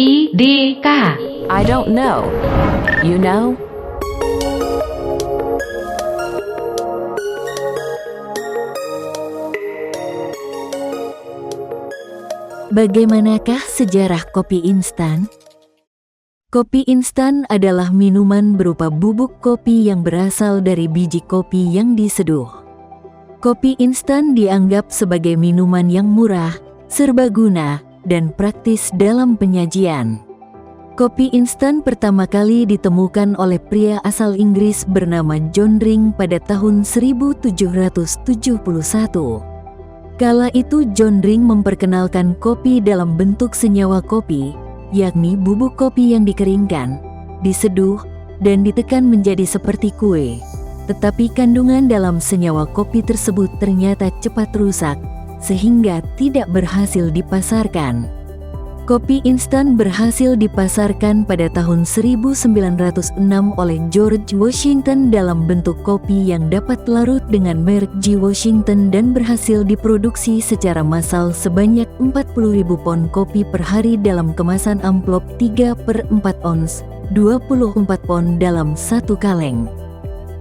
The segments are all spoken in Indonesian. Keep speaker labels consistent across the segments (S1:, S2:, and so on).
S1: IDK.
S2: I don't know. You know?
S3: Bagaimanakah sejarah kopi instan? Kopi instan adalah minuman berupa bubuk kopi yang berasal dari biji kopi yang diseduh. Kopi instan dianggap sebagai minuman yang murah, serbaguna, dan praktis dalam penyajian. Kopi instan pertama kali ditemukan oleh pria asal Inggris bernama John Ring pada tahun 1771. Kala itu John Ring memperkenalkan kopi dalam bentuk senyawa kopi, yakni bubuk kopi yang dikeringkan, diseduh, dan ditekan menjadi seperti kue. Tetapi kandungan dalam senyawa kopi tersebut ternyata cepat rusak, sehingga tidak berhasil dipasarkan. Kopi instan berhasil dipasarkan pada tahun 1906 oleh George Washington dalam bentuk kopi yang dapat larut dengan merek G. Washington dan berhasil diproduksi secara massal sebanyak 40.000 pon kopi per hari dalam kemasan amplop 3/4 ons, 24 pon dalam satu kaleng.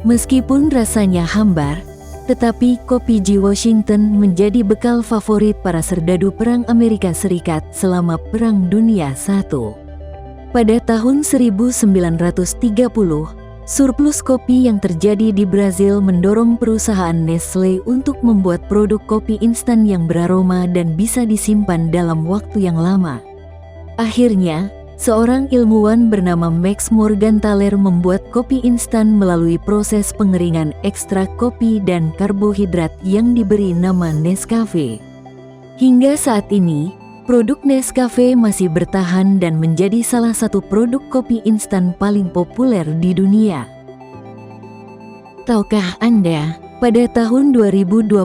S3: Meskipun rasanya hambar, tetapi kopi G. Washington menjadi bekal favorit para serdadu Perang Amerika Serikat selama Perang Dunia I. Pada tahun 1930, surplus kopi yang terjadi di Brazil mendorong perusahaan Nestle untuk membuat produk kopi instan yang beraroma dan bisa disimpan dalam waktu yang lama. Akhirnya, seorang ilmuwan bernama Max Morgenthaler membuat kopi instan melalui proses pengeringan ekstrak kopi dan karbohidrat yang diberi nama Nescafe. Hingga saat ini, produk Nescafe masih bertahan dan menjadi salah satu produk kopi instan paling populer di dunia. Tahukah Anda, pada tahun 2022,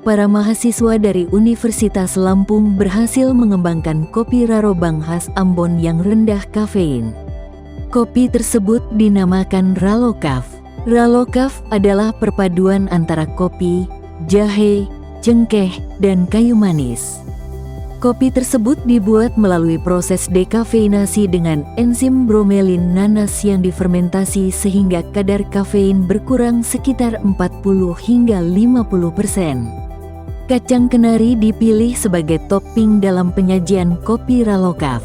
S3: para mahasiswa dari Universitas Lampung berhasil mengembangkan kopi Rarobang khas Ambon yang rendah kafein. Kopi tersebut dinamakan Ralokaf. Ralokaf adalah perpaduan antara kopi, jahe, cengkeh, dan kayu manis. Kopi tersebut dibuat melalui proses dekafeinasi dengan enzim bromelin nanas yang difermentasi sehingga kadar kafein berkurang sekitar 40 hingga 50%. Kacang kenari dipilih sebagai topping dalam penyajian kopi Ralokaf.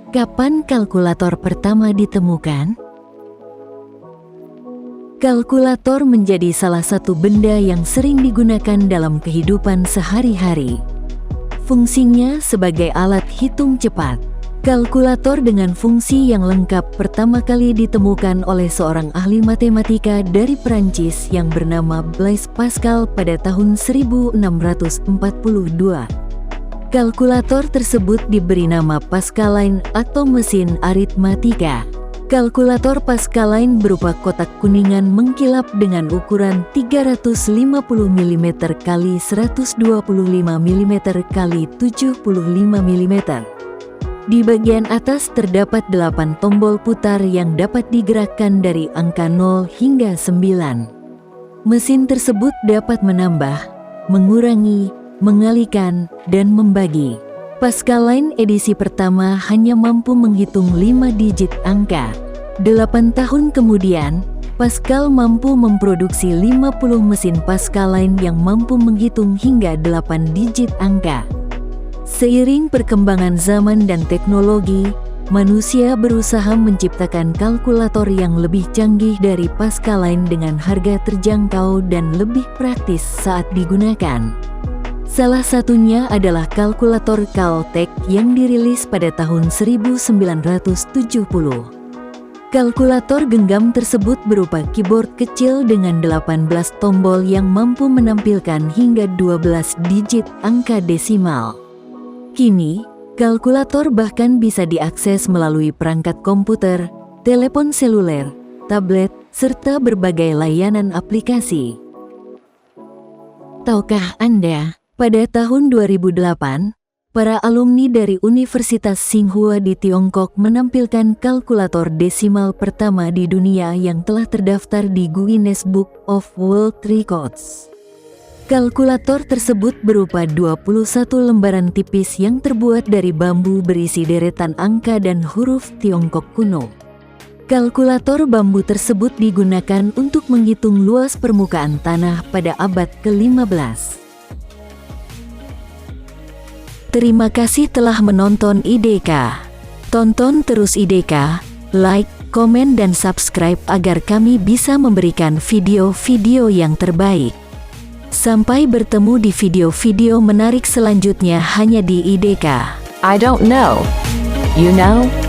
S3: Kapan kalkulator pertama ditemukan? Kalkulator menjadi salah satu benda yang sering digunakan dalam kehidupan sehari-hari. Fungsinya sebagai alat hitung cepat. Kalkulator dengan fungsi yang lengkap pertama kali ditemukan oleh seorang ahli matematika dari Perancis yang bernama Blaise Pascal pada tahun 1642. Kalkulator tersebut diberi nama Pascaline atau mesin aritmatika. Kalkulator Pascaline berupa kotak kuningan mengkilap dengan ukuran 350 mm x 125 mm x 75 mm. Di bagian atas terdapat 8 tombol putar yang dapat digerakkan dari angka 0 hingga 9. Mesin tersebut dapat menambah, mengurangi, mengalihkan, dan membagi. Pascaline edisi pertama hanya mampu menghitung 5 digit angka. 8 tahun kemudian, Pascal mampu memproduksi 50 mesin Pascaline yang mampu menghitung hingga 8 digit angka. Seiring perkembangan zaman dan teknologi, manusia berusaha menciptakan kalkulator yang lebih canggih dari Pascaline dengan harga terjangkau dan lebih praktis saat digunakan. Salah satunya adalah kalkulator Caltech yang dirilis pada tahun 1970. Kalkulator genggam tersebut berupa keyboard kecil dengan 18 tombol yang mampu menampilkan hingga 12 digit angka desimal. Kini, kalkulator bahkan bisa diakses melalui perangkat komputer, telepon seluler, tablet, serta berbagai layanan aplikasi. Tahukah Anda, pada tahun 2008, Para alumni dari Universitas Tsinghua di Tiongkok menampilkan kalkulator desimal pertama di dunia yang telah terdaftar di Guinness Book of World Records. Kalkulator tersebut berupa 21 lembaran tipis yang terbuat dari bambu berisi deretan angka dan huruf Tiongkok kuno. Kalkulator bambu tersebut digunakan untuk menghitung luas permukaan tanah pada abad ke-15. Terima kasih telah menonton IDK. Tonton terus IDK, like, komen dan subscribe agar kami bisa memberikan video-video yang terbaik. Sampai bertemu di video-video menarik selanjutnya hanya di IDK.
S2: I don't know. You know?